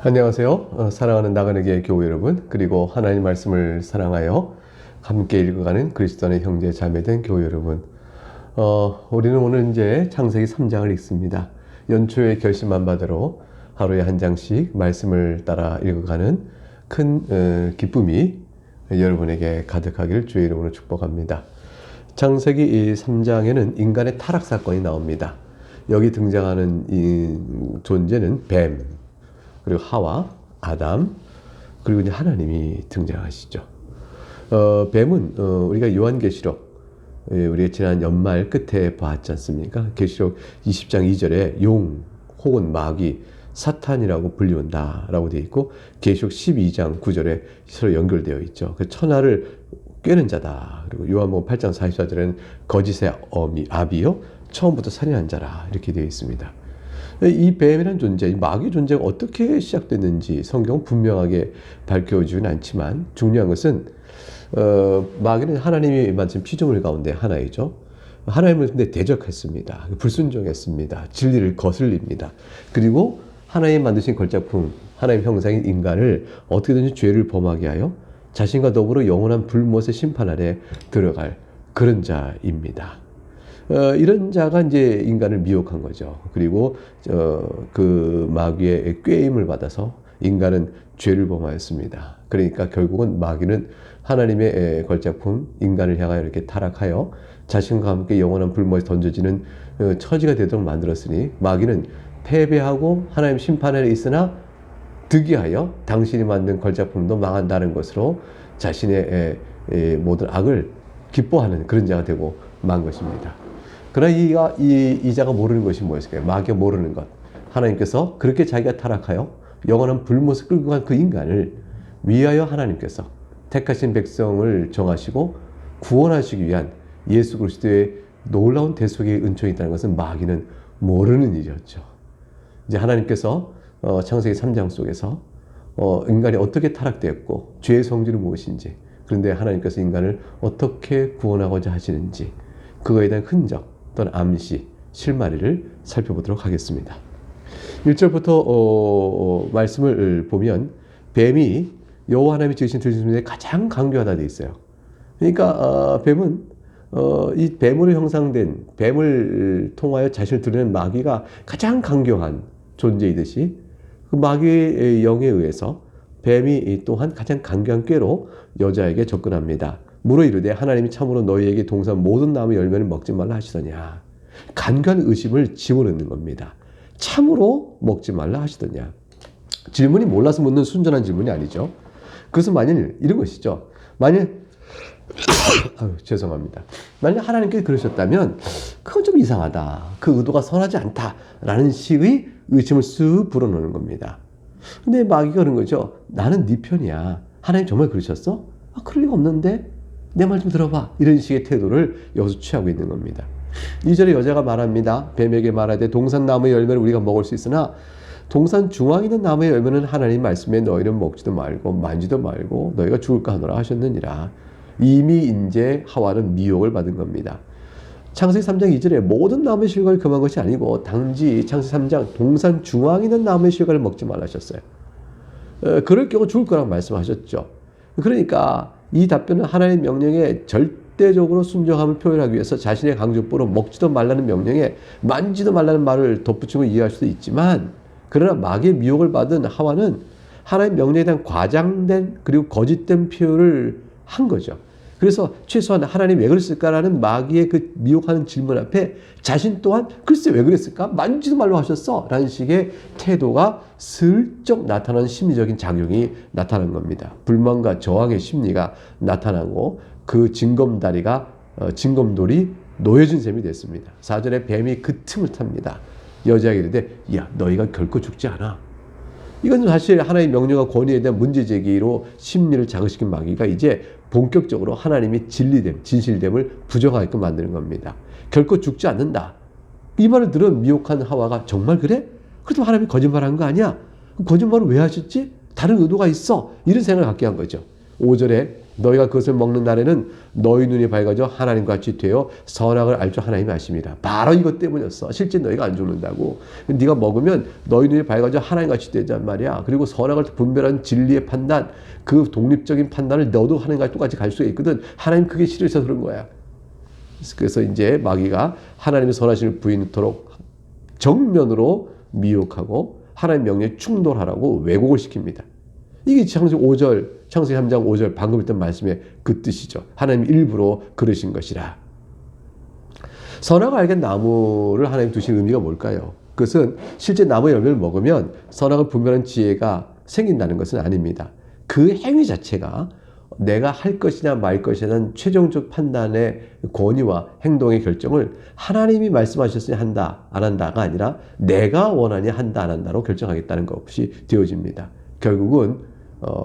안녕하세요. 사랑하는 나그네교회 교회 여러분, 그리고 하나님 말씀을 사랑하여 함께 읽어가는 그리스도의 형제 자매된 교회 여러분. 우리는 오늘 이제 창세기 3장을 읽습니다. 연초에 결심한 바대로 하루에 한 장씩 말씀을 따라 읽어가는 큰 기쁨이 여러분에게 가득하기를 주의 이름으로 축복합니다. 창세기 3장에는 인간의 타락 사건이 나옵니다. 여기 등장하는 이 존재는 뱀, 그리고 하와, 아담, 그리고 이제 하나님이 등장하시죠. 뱀은 우리가 요한계시록, 우리가 지난 연말 끝에 봤지 않습니까? 계시록 20장 2절에 용 혹은 마귀, 사탄이라고 불리운다라고 되어 있고, 계시록 12장 9절에 서로 연결되어 있죠. 그 천하를 꿰는 자다. 그리고 요한복음 8장 44절에는 거짓의 아비요, 처음부터 살인한 자라, 이렇게 되어 있습니다. 이 뱀이라는 존재, 이 마귀의 존재가 어떻게 시작됐는지 성경은 분명하게 밝혀주진 않지만, 중요한 것은 마귀는 하나님이 만든 피조물 가운데 하나이죠. 하나님을 근데 대적했습니다. 불순종했습니다. 진리를 거슬립니다. 그리고 하나님 만드신 걸작품, 하나님 형상인 인간을 어떻게든지 죄를 범하게 하여 자신과 더불어 영원한 불못의 심판 아래 들어갈 그런 자입니다. 이런 자가 이제 인간을 미혹한 거죠. 그리고 그 마귀의 꾀임을 받아서 인간은 죄를 범하였습니다. 그러니까 결국은 마귀는 하나님의 걸작품 인간을 향하여 이렇게 타락하여 자신과 함께 영원한 불못에 던져지는 처지가 되도록 만들었으니, 마귀는 패배하고 하나님 심판에 있으나 득이하여 당신이 만든 걸작품도 망한다는 것으로 자신의 모든 악을 기뻐하는 그런 자가 되고 만 것입니다. 그러나 이 자가 모르는 것이 무엇일까요? 마귀가 모르는 것. 하나님께서 그렇게 자기가 타락하여 영원한 불못을 끌고 간 그 인간을 위하여 하나님께서 택하신 백성을 정하시고 구원하시기 위한 예수 그리스도의 놀라운 대속의 은총이 있다는 것은 마귀는 모르는 일이었죠. 이제 하나님께서 창세기 3장 속에서 인간이 어떻게 타락되었고 죄의 성질은 무엇인지, 그런데 하나님께서 인간을 어떻게 구원하고자 하시는지, 그거에 대한 흔적 또는 암시, 실마리를 살펴보도록 하겠습니다. 1절부터 말씀을 보면 뱀이 여호와 하나님이 지으신 들짐승 중에 가장 강교하다 되어 있어요. 그러니까 뱀은 이 뱀으로 형상된, 뱀을 통하여 자신을 드러낸 마귀가 가장 강교한 존재이듯이, 그 마귀의 영에 의해서 뱀이 또한 가장 강교한 꾀로 여자에게 접근합니다. 물어 이르되 하나님이 참으로 너희에게 동산 모든 나무 열매를 먹지 말라 하시더냐. 간교한 의심을 집어넣는 겁니다. 참으로 먹지 말라 하시더냐. 질문이 몰라서 묻는 순전한 질문이 아니죠. 그것은 만일 이런 것이죠. 죄송합니다. 만약 하나님께서 그러셨다면 그건 좀 이상하다, 그 의도가 선하지 않다라는 식의 의심을 쓱 불어넣는 겁니다. 근데 마귀가 그런 거죠. 나는 네 편이야. 하나님 정말 그러셨어? 그럴 리가 없는데? 내 말 좀 들어봐. 이런 식의 태도를 여기서 취하고 있는 겁니다. 2절에 여자가 말합니다. 뱀에게 말하되 동산 나무의 열매를 우리가 먹을 수 있으나 동산 중앙에 있는 나무의 열매는 하나님 말씀에 너희는 먹지도 말고 만지도 말고 너희가 죽을까 하노라 하셨느니라. 이미 이제 하와는 미혹을 받은 겁니다. 창세기 3장 2절에 모든 나무의 실과를 금한 것이 아니고 단지 창세기 3장 동산 중앙에 있는 나무의 실과를 먹지 말라 하셨어요. 그럴 경우 죽을 거라고 말씀하셨죠. 그러니까 이 답변은 하나님의 명령에 절대적으로 순종함을 표현하기 위해서 자신의 강조법으로 먹지도 말라는 명령에 만지도 말라는 말을 덧붙이고 이해할 수도 있지만, 그러나 마귀의 미혹을 받은 하와는 하나님의 명령에 대한 과장된 그리고 거짓된 표현을 한 거죠. 그래서 최소한 하나님 왜 그랬을까라는 마귀의 그 미혹하는 질문 앞에 자신 또한 글쎄 왜 그랬을까? 만지도 말로 하셨어 라는 식의 태도가 슬쩍 나타나는 심리적인 작용이 나타난 겁니다. 불만과 저항의 심리가 나타나고 그 징검돌이 놓여진 셈이 됐습니다. 4절에 뱀이 그 틈을 탑니다. 여자에게 이르되 야 너희가 결코 죽지 않아. 이건 사실 하나님의 명령과 권위에 대한 문제제기로 심리를 자극시킨 마귀가 이제 본격적으로 하나님이 진실됨을 부정하게끔 만드는 겁니다. 결코 죽지 않는다. 이 말을 들은 미혹한 하와가 정말 그래? 그렇다면 하나님이 거짓말한 거 아니야? 거짓말을 왜 하셨지? 다른 의도가 있어. 이런 생각을 갖게 한 거죠. 5절에 너희가 그것을 먹는 날에는 너희 눈이 밝아져 하나님과 같이 되어 선악을 알 줄 하나님이 아십니다. 바로 이것 때문이었어. 실제 너희가 안 죽는다고. 네가 먹으면 너희 눈이 밝아져 하나님과 같이 되단 말이야. 그리고 선악을 분별한 진리의 판단, 그 독립적인 판단을 너도 하나님과 똑같이 갈 수가 있거든. 하나님 그게 싫으셔서 그런 거야. 그래서 이제 마귀가 하나님의 선하심을 부인토록 정면으로 미혹하고 하나님 명령에 충돌하라고 왜곡을 시킵니다. 이게 창세기 5절, 창세기 3장 5절 방금 했던 말씀의 그 뜻이죠. 하나님 일부러 그러신 것이라. 선악을 알게 나무를 하나님 두신 의미가 뭘까요? 그것은 실제 나무 열매를 먹으면 선악을 분별한 지혜가 생긴다는 것은 아닙니다. 그 행위 자체가 내가 할 것이냐 말 것이냐 는 최종적 판단의 권위와 행동의 결정을 하나님이 말씀하셨으니 한다 안 한다가 아니라 내가 원하니 한다 안 한다로 결정하겠다는 것이 되어집니다. 결국은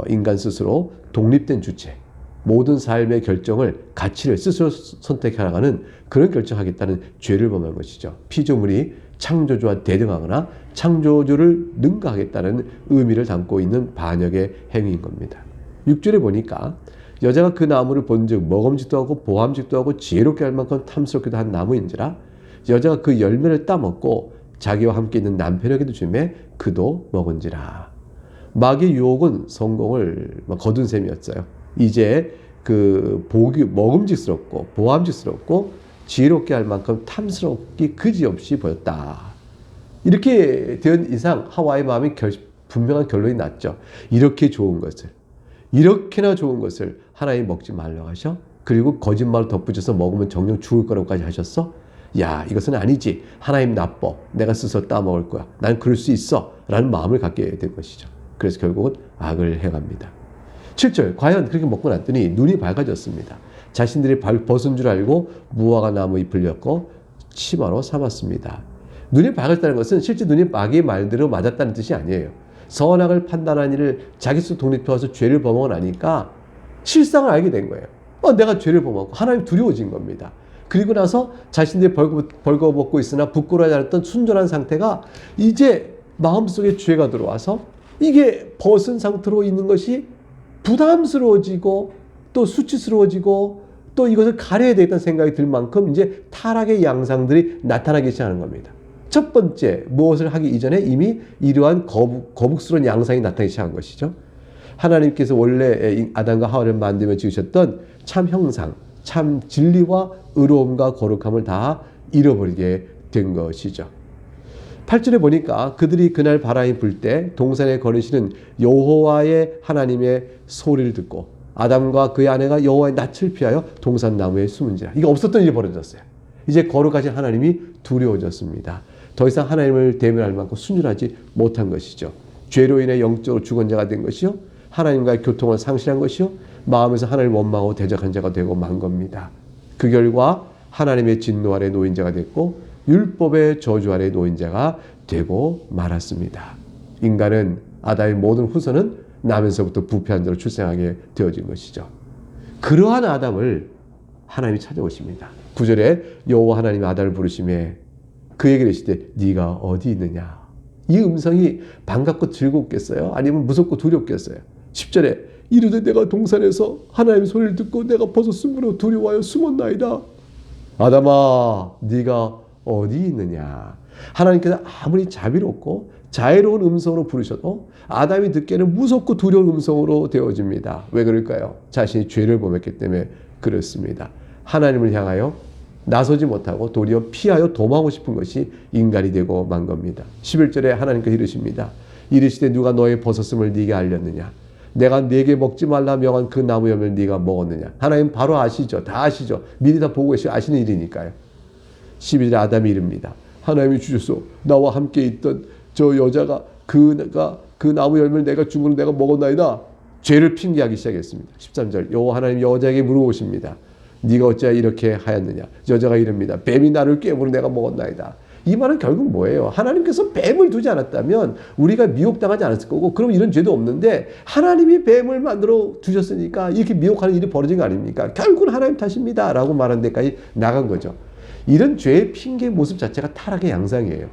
인간 스스로 독립된 주체, 모든 삶의 결정을 가치를 스스로 선택해 나가는 그런 결정하겠다는 죄를 범한 것이죠. 피조물이 창조주와 대등하거나 창조주를 능가하겠다는 의미를 담고 있는 반역의 행위인 겁니다. 6절에 보니까 여자가 그 나무를 본즉 먹음직도 하고 보암직도 하고 지혜롭게 할 만큼 탐스럽기도 한 나무인지라 여자가 그 열매를 따먹고 자기와 함께 있는 남편에게도 주매 그도 먹은지라. 마귀의 유혹은 성공을 거둔 셈이었어요. 이제 그 먹음직스럽고 보암직스럽고 지혜롭게 할 만큼 탐스럽기 그지없이 보였다. 이렇게 된 이상 하와의 마음이 분명한 결론이 났죠. 이렇게 좋은 것을, 이렇게나 좋은 것을 하나님 먹지 말라고 하셔? 그리고 거짓말을 덧붙여서 먹으면 정녕 죽을 거라고까지 하셨어? 야, 이것은 아니지. 하나님 나빠. 내가 스스로 따먹을 거야. 난 그럴 수 있어. 라는 마음을 갖게 된 것이죠. 그래서 결국은 악을 행합니다. 7절, 과연 그렇게 먹고 났더니 눈이 밝아졌습니다. 자신들이 벗은 줄 알고 무화과 나무 잎을 엮고 치마로 삼았습니다. 눈이 밝았다는 것은 실제 눈이 마귀의 말대로 맞았다는 뜻이 아니에요. 선악을 판단한 일을 자기 스스로 독립해서 죄를 범하고 나니까 실상을 알게 된 거예요. 내가 죄를 범하고 하나님 두려워진 겁니다. 그리고 나서 자신들이 벌거벗고 있으나 부끄러워하지 않았던 순전한 상태가 이제 마음속에 죄가 들어와서 이게 벗은 상태로 있는 것이 부담스러워지고 또 수치스러워지고 또 이것을 가려야 되겠다는 생각이 들 만큼 이제 타락의 양상들이 나타나기 시작하는 겁니다. 첫 번째, 무엇을 하기 이전에 이미 이러한 거북스러운 양상이 나타나기 시작한 것이죠. 하나님께서 원래 아담과 하와를 만들며 지으셨던 참 형상, 참 진리와 의로움과 거룩함을 다 잃어버리게 된 것이죠. 8절에 보니까 그들이 그날 바람이 불 때 동산에 거르시는 여호와의 하나님의 소리를 듣고 아담과 그의 아내가 여호와의 낯을 피하여 동산나무에 숨은지라. 이게 없었던 일이 벌어졌어요. 이제 거룩하신 하나님이 두려워졌습니다. 더 이상 하나님을 대면할 만큼 순전하지 못한 것이죠. 죄로 인해 영적으로 죽은 자가 된 것이요, 하나님과의 교통을 상실한 것이요, 마음에서 하나님을 원망하고 대적한 자가 되고 만 겁니다. 그 결과 하나님의 진노 아래 놓인 자가 됐고 율법의 저주 아래 놓인 자가 되고 말았습니다. 인간은 아담의 모든 후손은 나면서부터 부패한 자로 출생하게 되어진 것이죠. 그러한 아담을 하나님이 찾아오십니다. 9절에 여호와 하나님이 아담을 부르시매 그에게 이르시되 네가 어디 있느냐. 이 음성이 반갑고 즐겁겠어요? 아니면 무섭고 두렵겠어요? 10절에 이르되 내가 동산에서 하나님의 소리를 듣고 내가 벗었으므로 두려워하여 숨었나이다. 아담아 네가 어디 있느냐. 하나님께서 아무리 자비롭고 자애로운 음성으로 부르셔도 아담이 듣기에는 무섭고 두려운 음성으로 되어집니다. 왜 그럴까요? 자신이 죄를 범했기 때문에 그렇습니다. 하나님을 향하여 나서지 못하고 도리어 피하여 도망하고 싶은 것이 인간이 되고 만 겁니다. 11절에 하나님께서 이르십니다. 이르시되 누가 너의 벗었음을 네게 알렸느냐. 내가 네게 먹지 말라 명한 그 나무 열매를 네가 먹었느냐. 하나님 바로 아시죠. 다 아시죠. 미리 다 보고 계시고 아시는 일이니까요. 12절에 아담이 이릅니다. 하나님이 주셨소. 나와 함께 있던 저 여자가 그 나무 열매를 내가 준 것을 내가 먹었나이다. 죄를 핑계하기 시작했습니다. 13절 여호와 하나님 여자에게 물어보십니다. 네가 어찌하여 이렇게 하였느냐. 여자가 이릅니다. 뱀이 나를 꾀므로 내가 먹었나이다. 이 말은 결국 뭐예요? 하나님께서 뱀을 두지 않았다면 우리가 미혹당하지 않았을 거고 그럼 이런 죄도 없는데 하나님이 뱀을 만들어 두셨으니까 이렇게 미혹하는 일이 벌어진 거 아닙니까? 결국은 하나님 탓입니다 라고 말하는 데까지 나간 거죠. 이런 죄의 핑계 모습 자체가 타락의 양상이에요.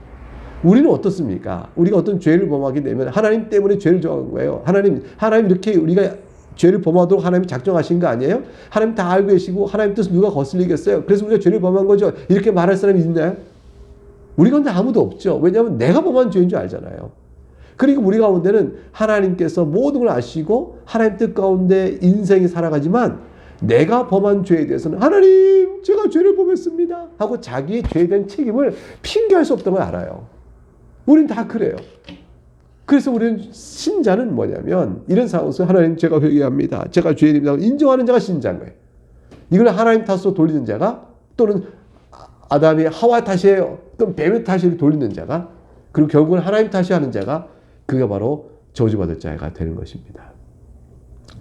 우리는 어떻습니까? 우리가 어떤 죄를 범하게 되면 하나님 때문에 죄를 정한 거예요. 하나님 이렇게 우리가 죄를 범하도록 하나님이 작정하신 거 아니에요? 하나님 다 알고 계시고 하나님 뜻을 누가 거슬리겠어요? 그래서 우리가 죄를 범한 거죠. 이렇게 말할 사람이 있나요? 우리 가운데 아무도 없죠. 왜냐하면 내가 범한 죄인 줄 알잖아요. 그리고 우리 가운데는 하나님께서 모든 걸 아시고 하나님 뜻 가운데 인생이 살아가지만 내가 범한 죄에 대해서는 하나님 제가 죄를 범했습니다 하고 자기의 죄에 대한 책임을 핑계할 수 없다는 걸 알아요. 우린 다 그래요. 그래서 우리는 신자는 뭐냐면 이런 상황에서 하나님 제가 회개합니다. 제가 죄인입니다. 인정하는 자가 신자인 거예요. 이걸 하나님 탓으로 돌리는 자가 또는 아담이 하와 탓이에요. 또는 뱀의 탓을 돌리는 자가 그리고 결국은 하나님 탓이 하는 자가 그게 바로 저주받을 자가 되는 것입니다.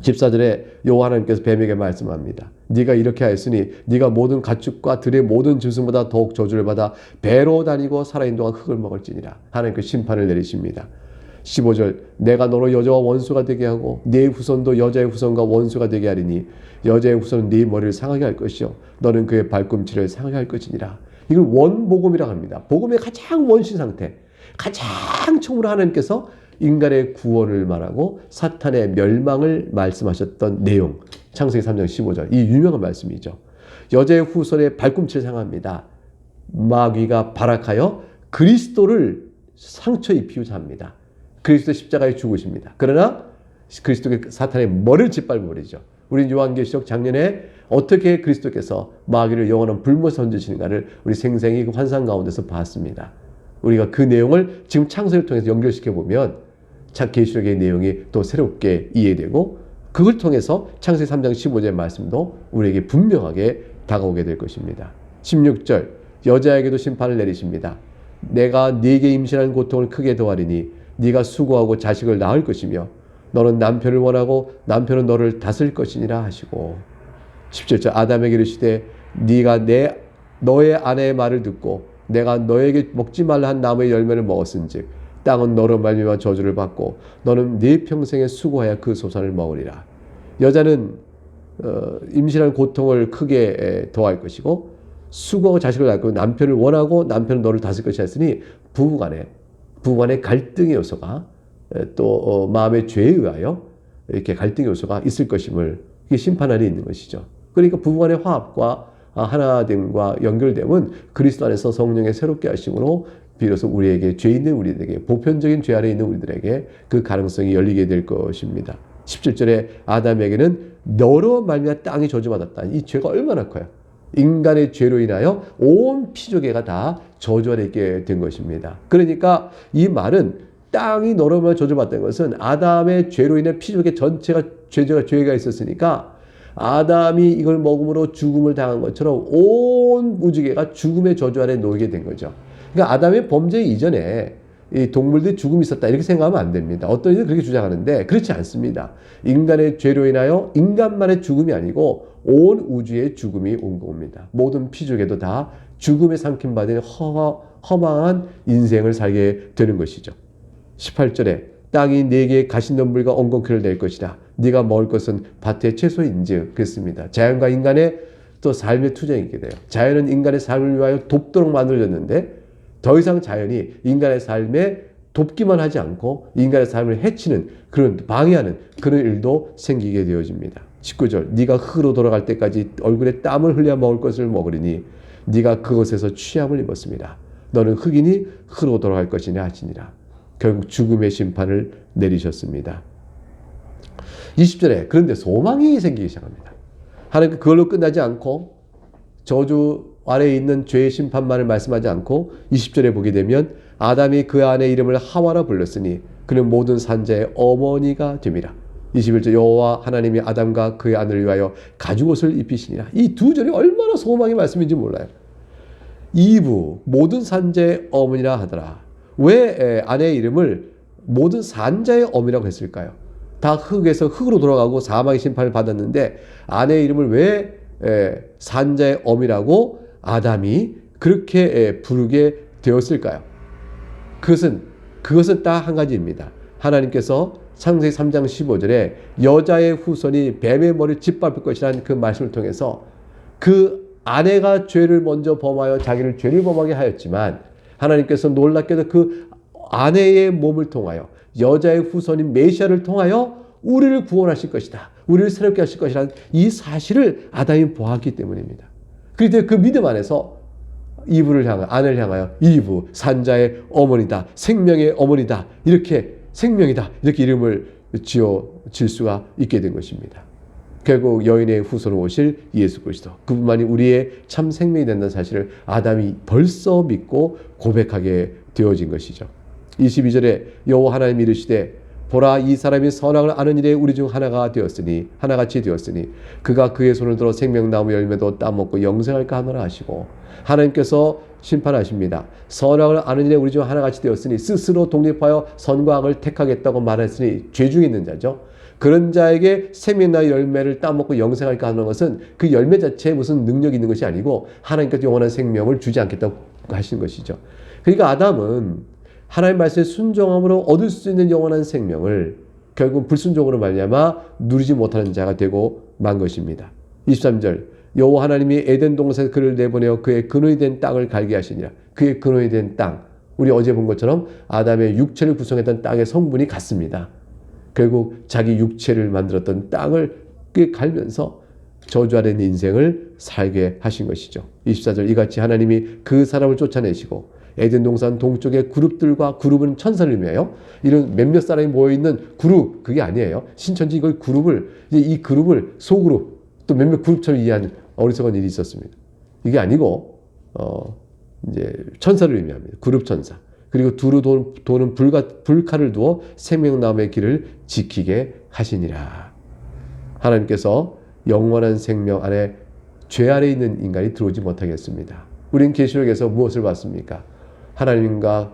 14절에 여호와 하나님께서 뱀에게 말씀합니다. 네가 이렇게 하였으니 네가 모든 가축과 들의 모든 짐승보다 더욱 저주를 받아 배로 다니고 살아있는 동안 흙을 먹을지니라. 하나님께서 심판을 내리십니다. 15절 내가 너로 여자와 원수가 되게 하고 네 후손도 여자의 후손과 원수가 되게 하리니 여자의 후손은 네 머리를 상하게 할 것이요 너는 그의 발꿈치를 상하게 할 것이니라. 이걸 원복음이라고 합니다. 복음의 가장 원신 상태, 가장 처음으로 하나님께서 인간의 구원을 말하고 사탄의 멸망을 말씀하셨던 내용, 창세기 3장 15절 이 유명한 말씀이죠. 여자의 후손의 발꿈치를 상합니다. 마귀가 발악하여 그리스도를 상처 입히고자 합니다. 그리스도 십자가에 죽으십니다. 그러나 그리스도의 사탄의 머리를 짓밟아버리죠. 우리 요한계시록 작년에 어떻게 그리스도께서 마귀를 영원한 불못에 던지시는가를 우리 생생히 그 환상 가운데서 봤습니다. 우리가 그 내용을 지금 창세를 통해서 연결시켜보면 계시록의 내용이 또 새롭게 이해되고 그걸 통해서 창세기 3장 15절의 말씀도 우리에게 분명하게 다가오게 될 것입니다. 16절 여자에게도 심판을 내리십니다. 내가 네게 임신한 고통을 크게 더하리니 네가 수고하고 자식을 낳을 것이며 너는 남편을 원하고 남편은 너를 다스릴 것이니라 하시고 17절 아담에게 이르시되 네가 너의 아내의 말을 듣고 내가 너에게 먹지 말라 한 나무의 열매를 먹었은즉 땅은 너로 말미암아 저주를 받고 너는 네 평생에 수고하여 그 소산을 먹으리라. 여자는 임신한 고통을 크게 더할 것이고 수고하고 자식을 낳고 남편을 원하고 남편은 너를 다스릴 것이라 했으니 부부간의 갈등의 요소가 또 마음의 죄에 의하여 이렇게 갈등의 요소가 있을 것임을 이게 심판 안에 있는 것이죠. 그러니까 부부간의 화합과 하나됨과 연결됨은 그리스도 안에서 성령의 새롭게 하심으로 비로소 우리에게 죄 있는 우리들에게 보편적인 죄 아래 있는 우리들에게 그 가능성이 열리게 될 것입니다. 17절에 아담에게는 너로 말미암아 땅이 저주받았다. 이 죄가 얼마나 커요. 인간의 죄로 인하여 온 피조계가 다 저주 아래 있게 된 것입니다. 그러니까 이 말은 땅이 너로 말미암아 저주받았다는 것은 아담의 죄로 인해 피조계 전체가 죄가 있었으니까 아담이 이걸 먹음으로 죽음을 당한 것처럼 온 우주계가 죽음의 저주 아래 놓이게 된 거죠. 그러니까 아담의 범죄 이전에 이 동물들이 죽음이 있었다 이렇게 생각하면 안 됩니다. 어떤 이들은 그렇게 주장하는데 그렇지 않습니다. 인간의 죄로 인하여 인간만의 죽음이 아니고 온 우주의 죽음이 온 겁니다. 모든 피조계도 다 죽음에 삼킴받은 허망한 인생을 살게 되는 것이죠. 18절에 땅이 네게 가시덤불과 엉겅퀴를 낼 것이다. 네가 먹을 것은 밭의 채소인즉 그랬습니다. 자연과 인간의 또 삶의 투쟁이게 돼요. 자연은 인간의 삶을 위하여 돕도록 만들어졌는데 더 이상 자연이 인간의 삶에 돕기만 하지 않고 인간의 삶을 해치는 그런 방해하는 그런 일도 생기게 되어집니다. 19절 네가 흙으로 돌아갈 때까지 얼굴에 땀을 흘려 먹을 것을 먹으리니 네가 그것에서 취함을 입었습니다. 너는 흙이니 흙으로 돌아갈 것이냐 하시니라. 결국 죽음의 심판을 내리셨습니다. 20절에 그런데 소망이 생기기 시작합니다. 하나님 그걸로 끝나지 않고 저주 아래에 있는 죄의 심판만을 말씀하지 않고 20절에 보게 되면 아담이 그 아내의 이름을 하와라 불렀으니 그는 모든 산자의 어머니가 됨이라. 21절 여호와 하나님이 아담과 그의 아내를 위하여 가죽옷을 입히시니라. 이 두 절이 얼마나 소망의 말씀인지 몰라요. 2부 모든 산자의 어머니라 하더라. 왜 아내의 이름을 모든 산자의 어머니라고 했을까요? 다 흙에서 흙으로 돌아가고 사망의 심판을 받았는데 아내의 이름을 왜 산자의 어미라고 아담이 그렇게 부르게 되었을까요? 그것은 딱 한 가지입니다. 하나님께서 창세기 3장 15절에 여자의 후손이 뱀의 머리를 짓밟을 것이라는 그 말씀을 통해서 그 아내가 죄를 먼저 범하여 자기를 죄를 범하게 하였지만 하나님께서 놀랍게도 그 아내의 몸을 통하여 여자의 후손인 메시아를 통하여 우리를 구원하실 것이다. 우리를 새롭게 하실 것이라는 이 사실을 아담이 보았기 때문입니다. 그런데 그 믿음 안에서 아내를 향하여 이브, 산자의 어머니다, 생명의 어머니다, 이렇게 생명이다, 이렇게 이름을 지을 수가 있게 된 것입니다. 결국 여인의 후손으로 오실 예수 그리스도, 그분만이 우리의 참 생명이 된다는 사실을 아담이 벌써 믿고 고백하게 되어진 것이죠. 22절에 여호와 하나님이 이르시되 보라, 이 사람이 선악을 아는 일에 우리 중 하나같이 되었으니 그가 그의 손을 들어 생명나무 열매도 따먹고 영생할까 하노라 하시고, 하나님께서 심판하십니다. 선악을 아는 일에 우리 중 하나같이 되었으니 스스로 독립하여 선과 악을 택하겠다고 말했으니 죄 중에 있는 자죠. 그런 자에게 생명나무 열매를 따먹고 영생할까 하는 것은 그 열매 자체에 무슨 능력이 있는 것이 아니고 하나님께서 영원한 생명을 주지 않겠다고 하시는 것이죠. 그러니까 아담은 하나님 말씀에 순종함으로 얻을 수 있는 영원한 생명을 결국 불순종으로 말미암아 누리지 못하는 자가 되고 만 것입니다. 23절, 여호와 하나님이 에덴 동산에서 그를 내보내어 그의 근원이 된 땅을 갈게 하시니라. 그의 근원이 된 땅, 우리 어제 본 것처럼 아담의 육체를 구성했던 땅의 성분이 같습니다. 결국 자기 육체를 만들었던 땅을 갈면서 저주 아래 있는 인생을 살게 하신 것이죠. 24절, 이같이 하나님이 그 사람을 쫓아내시고 에덴 동산 동쪽의 그룹들과, 그룹은 천사를 의미해요. 이런 몇몇 사람이 모여있는 그룹, 그게 아니에요. 신천지 이걸 그룹을, 이제 이 그룹을 소그룹, 또 몇몇 그룹처럼 이해하는 어리석은 일이 있었습니다. 이게 아니고, 이제 천사를 의미합니다. 그룹 천사. 그리고 두루 도는 불칼을 두어 생명나무의 길을 지키게 하시니라. 하나님께서 영원한 생명 안에 죄 아래 있는 인간이 들어오지 못하겠습니다. 우린 계시록에서 무엇을 봤습니까? 하나님과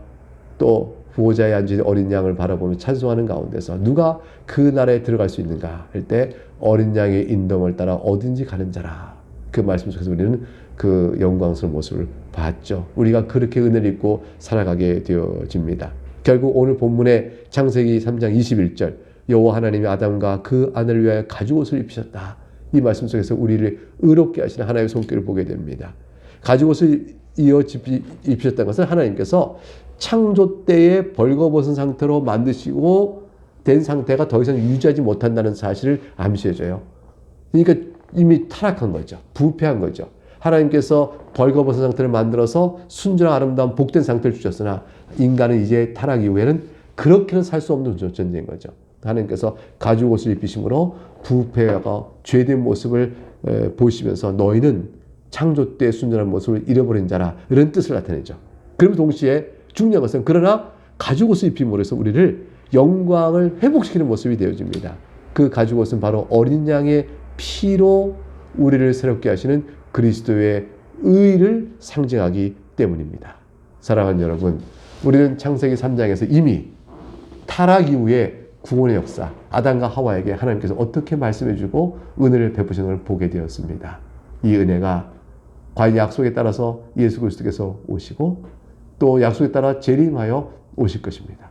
또 보호자에 앉은 어린 양을 바라보며 찬송하는 가운데서 누가 그 나라에 들어갈 수 있는가 할 때 어린 양의 인도를 따라 어딘지 가는 자라. 그 말씀 속에서 우리는 그 영광스러운 모습을 봤죠. 우리가 그렇게 은혜를 입고 살아가게 되어집니다. 결국 오늘 본문의 창세기 3장 21절, 여호와 하나님이 아담과 그 아내를 위하여 가죽옷을 입히셨다. 이 말씀 속에서 우리를 의롭게 하시는 하나님의 손길을 보게 됩니다. 가죽옷을 입히셨다는 것은 하나님께서 창조 때에 벌거벗은 상태로 만드시고 된 상태가 더 이상 유지하지 못한다는 사실을 암시해줘요. 그러니까 이미 타락한 거죠. 부패한 거죠. 하나님께서 벌거벗은 상태를 만들어서 순전한 아름다운 복된 상태를 주셨으나 인간은 이제 타락 이후에는 그렇게는 살 수 없는 존재인 거죠. 하나님께서 가죽옷을 입히심으로 부패하고 죄된 모습을 보시면서 너희는 창조 때 순전한 모습을 잃어버린 자라, 이런 뜻을 나타내죠. 그럼 동시에 중요한 것은 그러나 가죽옷을 입힘으로 해서 우리를 영광을 회복시키는 모습이 되어집니다. 그 가죽옷은 바로 어린 양의 피로 우리를 새롭게 하시는 그리스도의 의를 상징하기 때문입니다. 사랑하는 여러분, 우리는 창세기 3장에서 이미 타락 이후에 구원의 역사, 아담과 하와에게 하나님께서 어떻게 말씀해주고 은혜를 베푸시는 걸 보게 되었습니다. 이 은혜가 과연 약속에 따라서 예수 그리스도께서 오시고 또 약속에 따라 재림하여 오실 것입니다.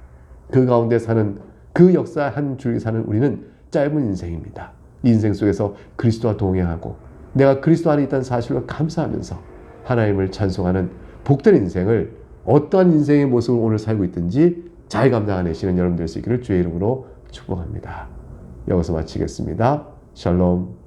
그 가운데 사는, 그 역사 한 줄기 사는 우리는 짧은 인생입니다. 이 인생 속에서 그리스도와 동행하고 내가 그리스도 안에 있다는 사실을 감사하면서 하나님을 찬송하는 복된 인생을, 어떠한 인생의 모습을 오늘 살고 있든지 잘 감당하시는 여러분 될 수 있기를 주의 이름으로 축복합니다. 여기서 마치겠습니다. 샬롬.